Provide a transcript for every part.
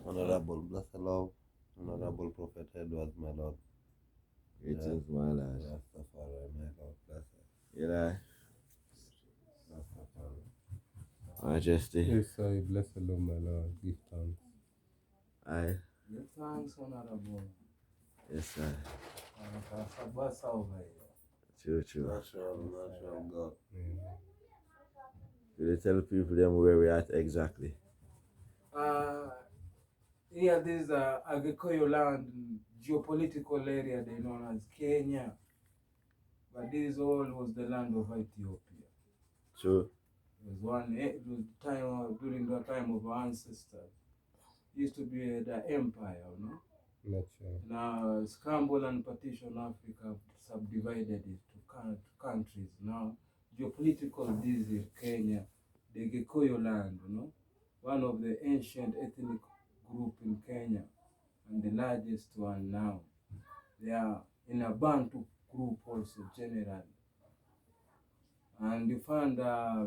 Honorable, bless the Lord. Honorable Prophet Edward, my Lord. Greetings, my Lord. Rastafari, my Lord. Bless it. You know, Rastafari. Majesty. Yes, I bless the Lord, my Lord. Give thanks. Aye. Give thanks, Honorable. Yes, sir. Abassa over here. True. Natural God. Amen. Will you tell people them where we at exactly? Here, this Agikoyo land, geopolitical area they known as Kenya. But this all was the land of Ethiopia. True. It was during the time of our ancestors. It used to be the empire, you know. Natural. Now, scramble and partition Africa, subdivided it to countries. Now, geopolitical, this is Kenya, the Gikuyu land, you know, one of the ancient ethnic group in Kenya, and the largest one now. They are in a Bantu group also, generally. And you find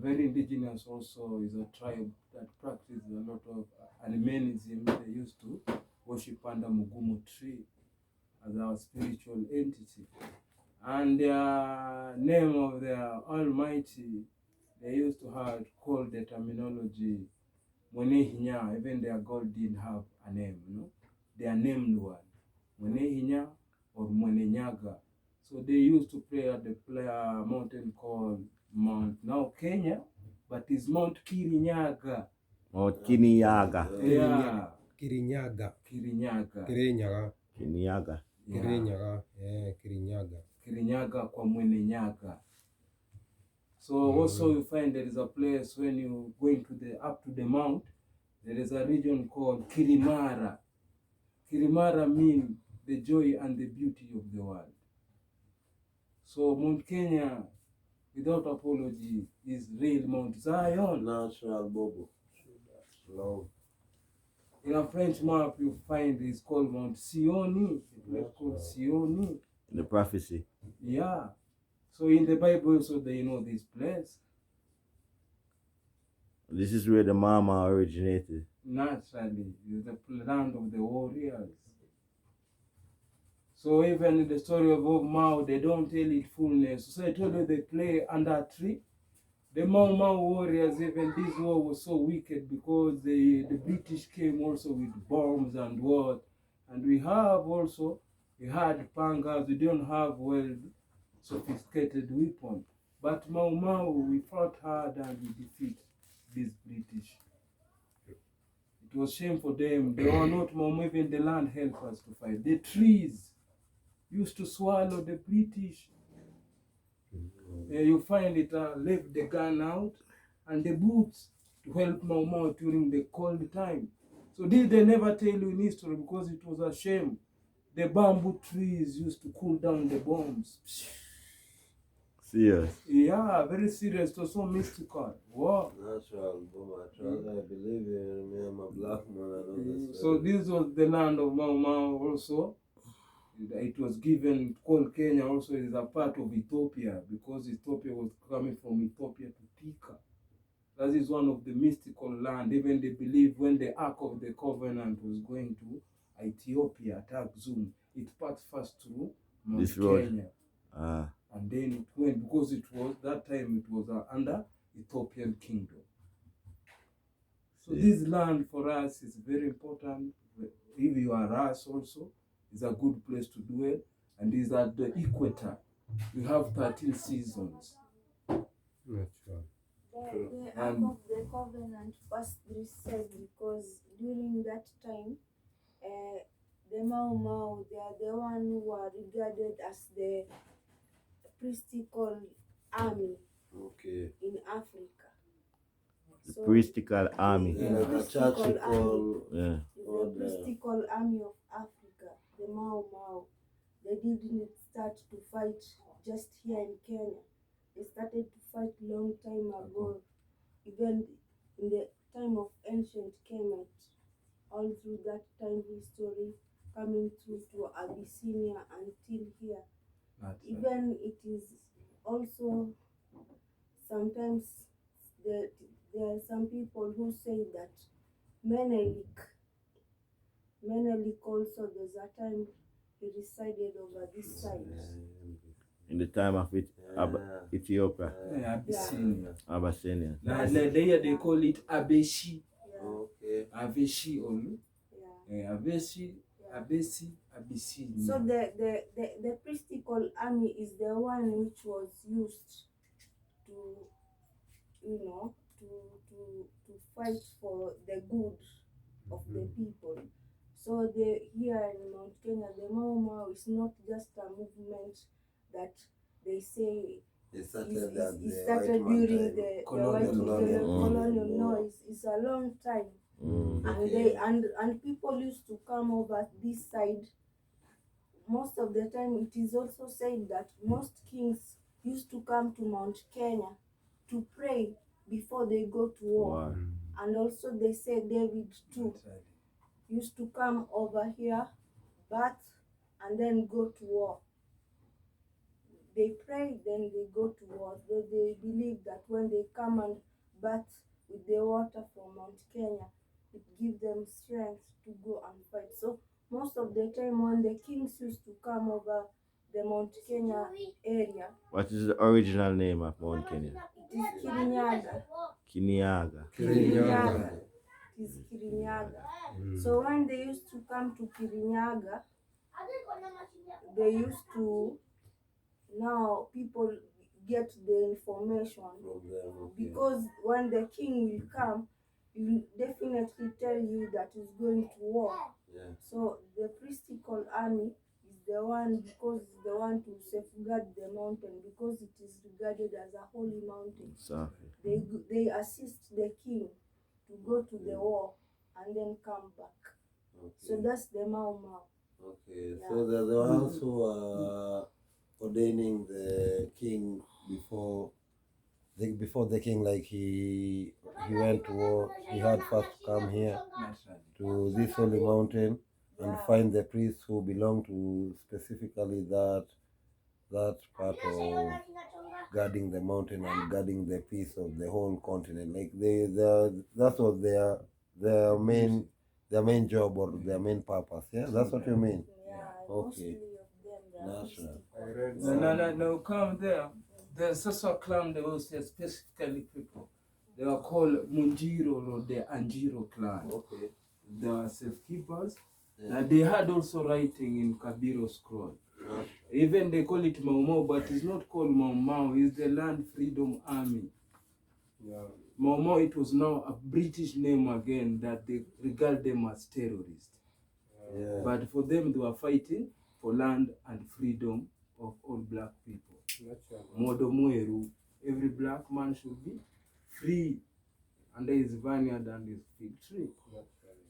very indigenous also is a tribe that practices a lot of animism. They used to worship under Mugumu tree as our spiritual entity. And the name of their Almighty, they used to have called the terminology Mwenehinya. Even their God didn't have a name, you know. They are named one, Mwenehinya or Mwenenyaga. So they used to pray at the mountain called Mount now Kenya, but it's Mount Kirinyaga. Mount Kirinyaga. Yeah. Kirinyaga. Kirinyaga. Kirinyaga. Kirinyaga. Yeah. Kirinyaga. Yeah, Kirinyaga. Kirinyaga kwa Mwenenyaga. So also you find there is a place when you going to the up to the mount, there is a region called Kirimara. Kirimara means the joy and the beauty of the world. So Mount Kenya, without apology, is real Mount Zion. Natural Bobo. Love. In a French map, you find it's called Mount Sioni. It was called Sioni. In the prophecy. Yeah. So in the Bible, so they know this place. This is where the mama originated. Naturally, it's the land of the warriors. So even in the story of Mao, they don't tell it fullness. So I told you they play under a tree. The Mau warriors, even this war was so wicked because the British came also with bombs and what. And we had pangas, we don't have well sophisticated weapons. But Mau, we fought hard and we defeat these British. It was shame for them. They were not Mau, even the land helped us to fight. The trees used to swallow the British. You find it left the gun out and the boots to help Mau during the cold time. So this they never tell you in history because it was a shame. The bamboo trees used to cool down the bombs. Serious. Yeah, very serious. It was so mystical. Wow. Natural Bobo. I believe in me. I'm a black man. I know this. So this was the land of Mau also. It was given, called Kenya also is a part of Ethiopia because Ethiopia was coming from Ethiopia to Thika. That is one of the mystical land. Even they believe when the Ark of the Covenant was going to Ethiopia, attack Zoom, it passed first through Mount This road. Kenya. And then it went, because it was, that time it was under Ethiopian kingdom. So this land for us is very important. If you are us also, it's a good place to dwell, and is at the equator. We have 13 seasons. Natural. The Ark of the Covenant passed through says because during that time, the Mau, they are the one who are regarded as the priestical army in Africa. The priestical army. The priestical army. Yeah. The priestical army of Africa. The Mau, they didn't start to fight just here in Kenya. They started to fight long time ago, even in the time of ancient Kemet, all through that time history, coming through to Abyssinia until here. Even it is also sometimes there are some people who say that Menelik Menelik also, there's a time he resided over this side. In the time of Ethiopia, Abyssinia. Abyssinia. There they call it Abeshi. Yeah. Okay. Aveshi only. Yeah. Aveshi, Abesi, Abyssinia. So the priestly army is the one which was used to, you know, to fight for the good of the people. So here in Mount Kenya, the Mau Mau is not just a movement that they say It it started during the colonial. No, it's a long time. And people used to come over this side. Most of the time, it is also said that most kings used to come to Mount Kenya to pray before they go to war. Wow. And also they say David too used to come over here, bath, and then go to war. They pray, then they go to war. They believe that when they come and bath with the water from Mount Kenya, it gives them strength to go and fight. So most of the time when the kings used to come over the Mount Kenya area. What is the original name of Mount Kenya? It is Kirinyaga. Kirinyaga. Kirinyaga. It is Kirinyaga. So when they used to come to Kirinyaga, they used to, now people get the information because when the king will come, he will definitely tell you that he's going to war. Yeah. So the priestly army is the one, because it's the one to safeguard the mountain, because it is regarded as a holy mountain. So, They assist the king to go to the war and then come back. Okay. So that's the Mau Mau. Okay. Yeah. So they're the ones who are ordaining the king before the king, like he went to war. He had first to come here to this holy mountain and find the priests who belong to specifically that part of guarding the mountain and guarding the peace of the whole continent. Like that was their main job or their main purpose. Yeah, that's what you mean. Yeah, Okay. mostly of them, they are Natural. priestly. No, come there. There's also a clan they will say specifically people. They are called Munjiro or the Anjiro clan. Okay. They are safekeepers. Yeah. And they had also writing in Kabiro scroll. Natural. Even they call it Mau Mau, but it's not called Mau Mau, it's the Land Freedom Army. Yeah. Mau Mau, it was now a British name again that they regard them as terrorists. Yeah. But for them, they were fighting for land and freedom of all black people. Modo Mueru, every black man should be free under his vineyard and his fig tree.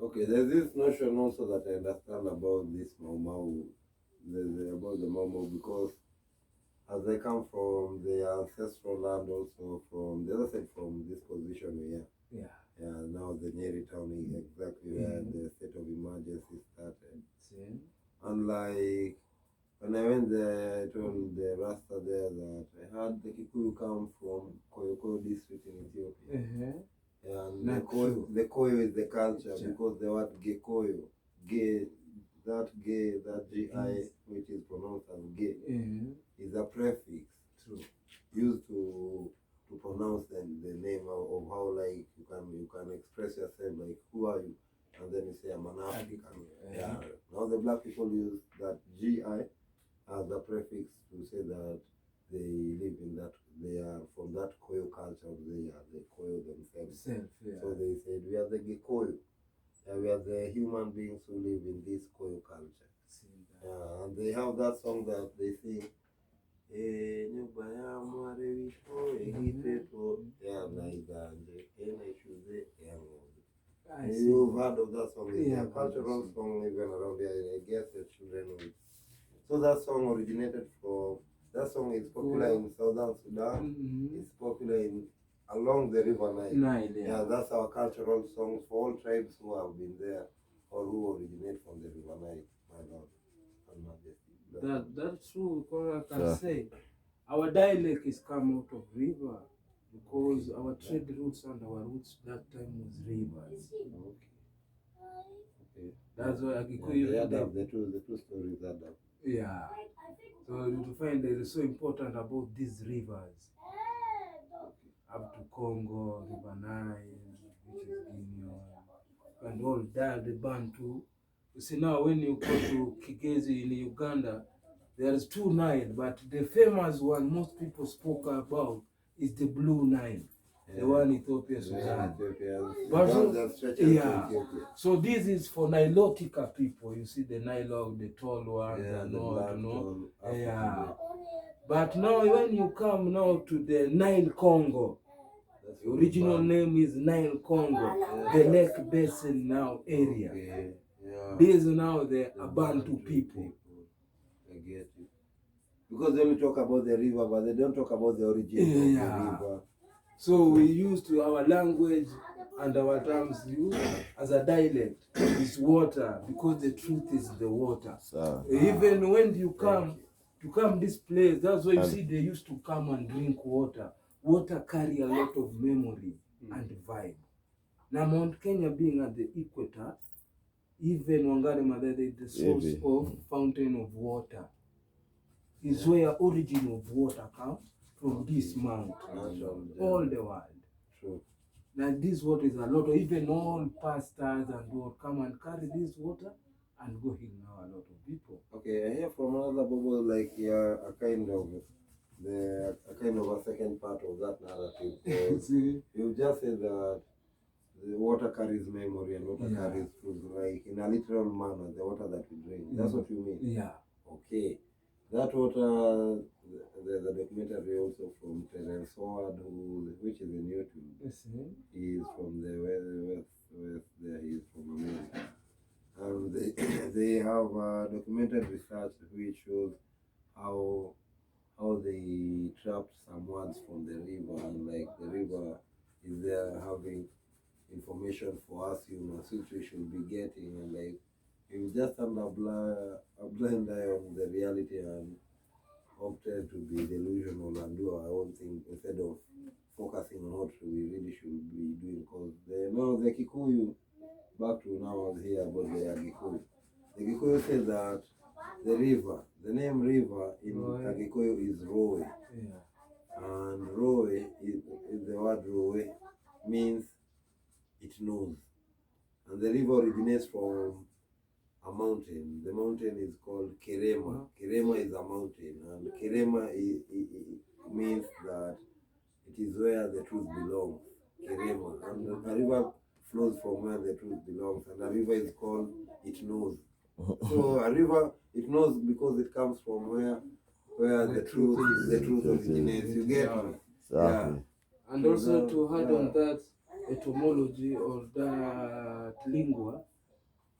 Okay, there's this notion also that I understand about this Mau Mau, about the Mau Mau, because as they come from their ancestral land, also from the other side, from this position here. Yeah, now the Nyeri town is exactly where the state of emergency started. And like when I went there, I told the Rasta there that I had the Kikuyu come from Koyoko district in Ethiopia. Yeah, and the Koyo is the culture, because the word Gekoyo, that GI, which is pronounced as gay, is a prefix used to pronounce the name of how, like, you can express yourself, like, who are you, and then you say I'm an African. Yeah. Now the black people use that GI as a prefix to say that they live in that, they are from that Koyo culture. They Koyo themselves. So they said we are the Gikoyo. We are the human beings who live in this Koyo culture. And they have that song that they sing. You've heard of that song? It's a cultural song even around here. I guess the children will. So that song originated from. That song is popular in Southern Sudan. It's popular along the river Nile. Yeah, that's our cultural songs for all tribes who have been there or who originate from the river Nile. My Lord and Majesty. That's true, because I can say our dialect is come out of river, because our trade routes and our roots that time was rivers. Okay. That's why Yeah, Agikuyu. they add up, the two stories add up. Yeah. So to find that it's so important about these rivers up to Congo, River Nile, which is Guinea, and all that, the Bantu. You see now when you go to Kigezi in Uganda, there's two Nile, but the famous one most people spoke about is the Blue Nile, the one Ethiopia, Sudan. But so this is for Nilotica people. You see the Nile, the tall ones, and all, yeah. But now when you come now to the Nile Congo, the original name is Nile Congo, the Lake Basin now area. Okay. Yeah. These are now the Bantu people. I get it. Because they only talk about the river, but they don't talk about the origin of the river. So we used to our language and our terms used as a dialect is water, because the truth is the water. So, Even when you come this place, that's why you see they used to come and drink water. Water carry a lot of memory and vibe. Now Mount Kenya being at the equator, even Wangari Maathai, the source of fountain of water, is where origin of water comes from this mount, all the world. True. Now this water is a lot of, even all pastors and will come and carry this water and go heal now a lot of people. Okay, I hear from another Bobo like a kind of a second part of that narrative. So you just said that the water carries memory and water carries truth, like in a literal manner, the water that we drink. That's what you mean? Yeah. Okay. That water, the documentary also from Terence Howard, which is in YouTube. He is from the west there, he is from America. And they have documented research which shows how they trapped some words from the river, and like the river is there having information for us humans which we should be getting, and like you just turned a blind eye on the reality and opted to be delusional and do our own thing instead of focusing on what we really should be doing. Because the Kikuyu, back to now I was here about the Agikuyu. The Gikuyu says that the name river in Agikuyu is Roe. Yeah. And Roe is the word Roe means it knows. And the river originates from a mountain. The mountain is called Kirema. Kirema is a mountain, and Kirema means that it is where the truth belongs. Kirema. And a river flows from where the truth belongs, and a river is called It Knows. So a river, it knows because it comes from where the truth originates. You get me? exactly. And also to add on that etymology or that lingua,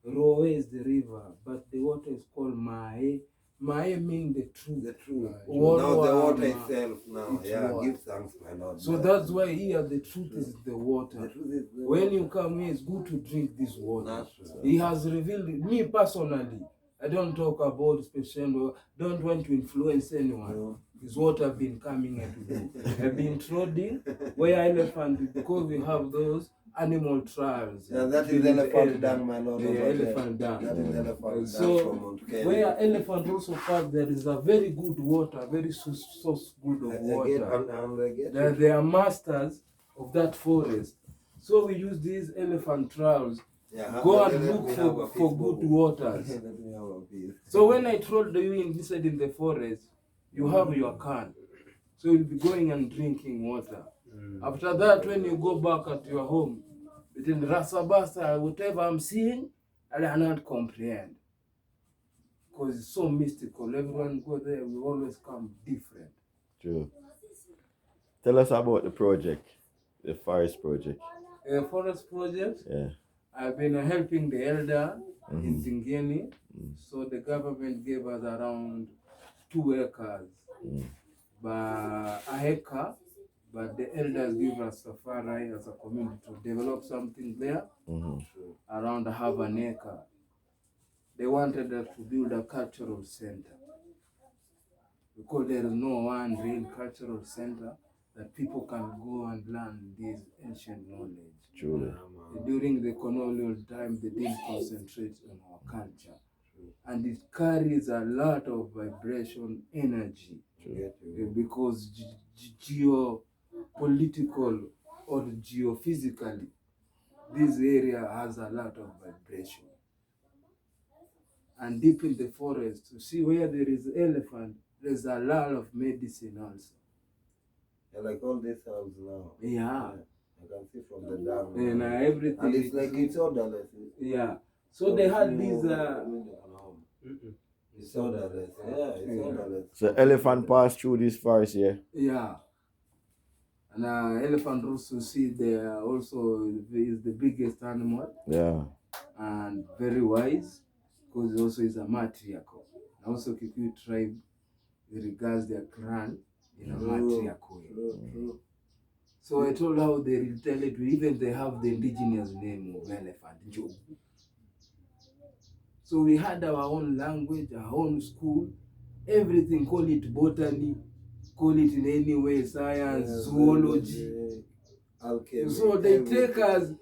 Roe is the river, but the water is called Mae. Mae means the truth. The truth. Now the water itself gives thanks, my Lord. So that's why here the truth is the water. The truth is the when water. You come here, it's good to drink this water. Natural. He has revealed it. Me personally, I don't talk about special, don't want to influence anyone. No. Is what I've been coming here to do. I've been trotting where elephant, because we have those animal trials. Yeah, that is elephant dung, my Lord. The elephant dung. That is elephant dung So from Mount Kenya. where elephant also pass, there is a very good water, very source good of water. They are masters of that forest. So we use these elephant trials. Go and look for good waters. So when I told you inside in the forest, you have your can. So you'll be going and drinking water. After that, when you go back at your home, between Abassa, whatever I'm seeing, I cannot comprehend. Because it's so mystical. Everyone go there, we always come different. True. Tell us about the project, the forest project. The forest project? Yeah. I've been helping the elder in Zingeni. So the government gave us around 2 acres. But a hectare, but the elders give us safari as a community to develop something there around half an acre. They wanted us to build a cultural center because there is no one real cultural center that people can go and learn this ancient knowledge. Truly. During the colonial time, they didn't concentrate on our culture. And it carries a lot of vibration energy. Because geopolitical or geophysically, this area has a lot of vibration. And deep in the forest, you see where there is elephant, there's a lot of medicine also. Yeah, like all these herbs now. Yeah. I can see from the dam. And everything. And it's like it's odorless. Yeah. So they had these. It's odorless. Yeah, it's odorless. So elephant pass through this forest here. Yeah. And elephant also see there also is the biggest animal. Yeah. And very wise, because also is a matriarchal. And also Kikuyu tribe regards their clan in a matriarchal way. True. So I told how they tell it, even they have the indigenous name of elephant, Joe. So we had our own language, our own school, everything, call it botany, call it in any way, science, zoology. Alchemy. So they take us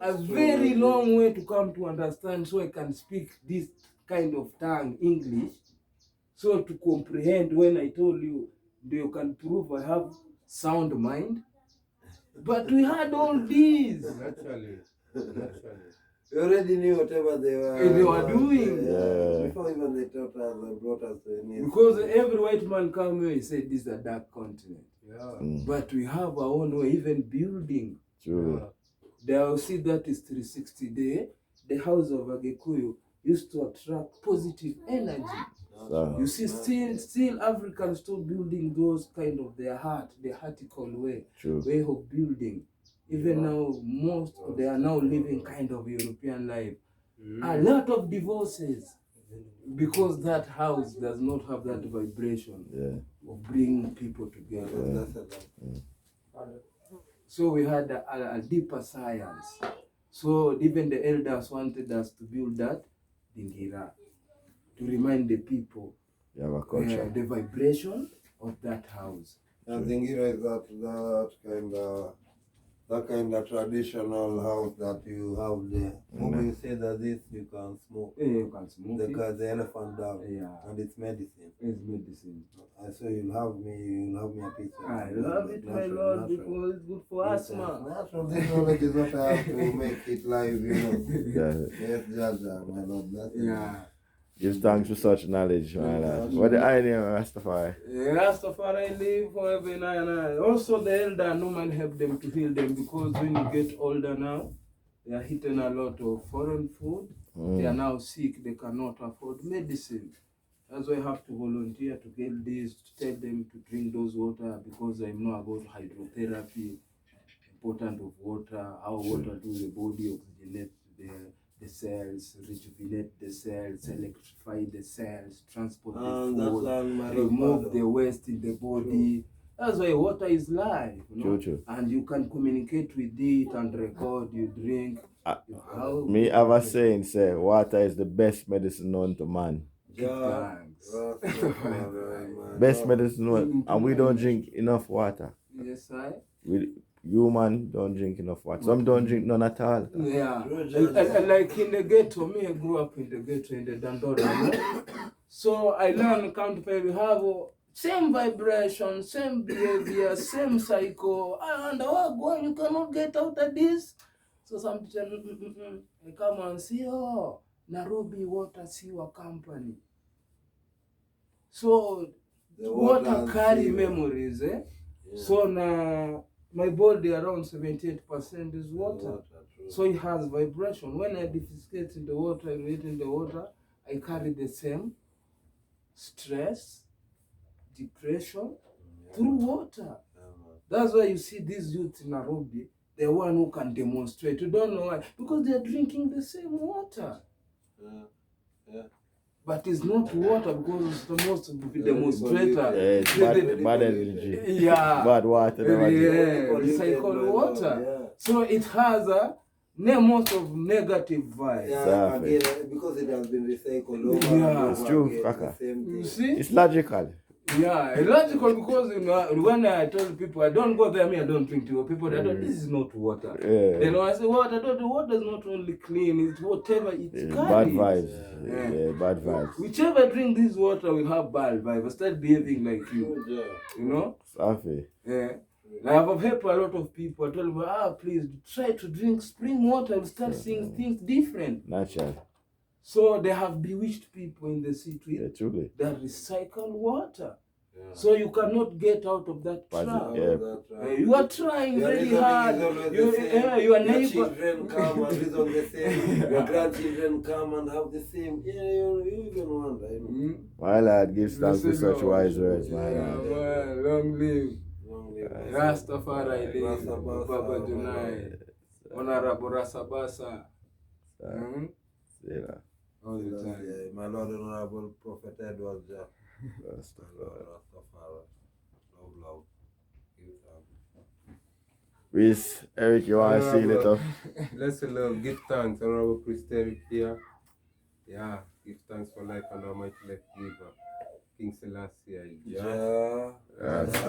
a very long way to come to understand, so I can speak this kind of tongue, English, so to comprehend when I told you, you can prove I have sound mind. But we had all these. Naturally. We already knew whatever they were doing. Yeah. Before even they taught us, they brought us to a new. Because every white man come here, he said this is a dark continent. Yeah. But we have our own way, even building. True. There you see that is 360 day. The house of Agekuyu used to attract positive energy. So, You see, still Africans still building those kind of their heart, the heartical way of building. Even now, most they are now living kind of European life. A lot of divorces because that house does not have that vibration of bringing people together. So we had a deeper science. So even the elders wanted us to build that dingira to remind the people the vibration of that house. And dingira is that kind of traditional house that you have there. When you say that this you can smoke. Yeah, you can smoke the elephant down. Yeah. And it's medicine. It's medicine. So you'll have me a piece of I love it, my lord, because it's good for asthma. Natural. This knowledge is not have to make it live, you know. yeah. Yes, Jaja, my lord. That's Yeah. Give thanks for such knowledge, my lad. What the idea of Rastafari? Rastafari live forever and I. Also the elder normally help them to heal them, because when you get older now, they are eating a lot of foreign food. They are now sick, they cannot afford medicine. That's why I have to volunteer to get this, to tell them to drink those water, because I know about hydrotherapy, important of water, how water do the body oxygenate the cells, rejuvenate the cells, electrify the cells, transport the food, remove the waste in the body. That's why water is life, you know? True. And you can communicate with it and record, you drink. Me have a saying, say, water is the best medicine known to man. Thanks. Best medicine known, and we don't drink enough water. Yes, I. Human don't drink enough water. Some don't drink none at all. Yeah. And like in the ghetto, me, I grew up in the ghetto in the Dandora. You know? So I learned count five. We have same vibration, same behavior, same cycle. And you cannot get out of this. So some teacher, I come and see, Nairobi Water Sewer Company. So the water carry memories, eh? Yeah. So now my body around 78% is water. So it has vibration. When I defecate in the water and eat in the water, I carry the same stress, depression through water. That's why you see these youth in Nairobi, the one who can demonstrate. You don't know why. Because they are drinking the same water. But it's not water, because it's the most demonstrator. It's bad energy. Yeah. Bad water. Recycled water. Yeah. So it has a most of negative vibes. Yeah, again, because it has been recycled over. Yeah, it's true. You see? It's logical. Yeah, illogical because when I told people I don't go there, I don't drink tea. People that this is not water. Yeah. Then when I say water, the water is not only clean, it's whatever it's Bad carrying. vibes. Yeah. Yeah, bad vibes. Whichever drink this water will have bad vibes. Start behaving like you. You know? Safi. Yeah. Now I've helped a lot of people. I told them, please try to drink spring water and start seeing things different. Natural. So they have bewitched people in the city Yeah, truly. that recycle water. Yeah. So you cannot get out of that trap. Yeah. You are trying very hard. Your Your neighbor. children come and reason the same. Your grandchildren come and have the same. Yeah, you even wonder. You know? My lad, give thanks to Listen, such Lord. wise words, my Yeah, lad. man, long live. Long live Rastafari live. Abassa, Baba Junai. Honorable Rasabasa. Yeah. All the time. Yeah, my Lord Honorable Prophet Edward Jah. Rastafari. Rastafari. Love. Give thanks. Reese, Eric, you want to seal it up? Let's love, give thanks, Honorable Priest Eric here. Yeah, give thanks for life and Almighty left giver. King Selassie, Jah. Rastafari.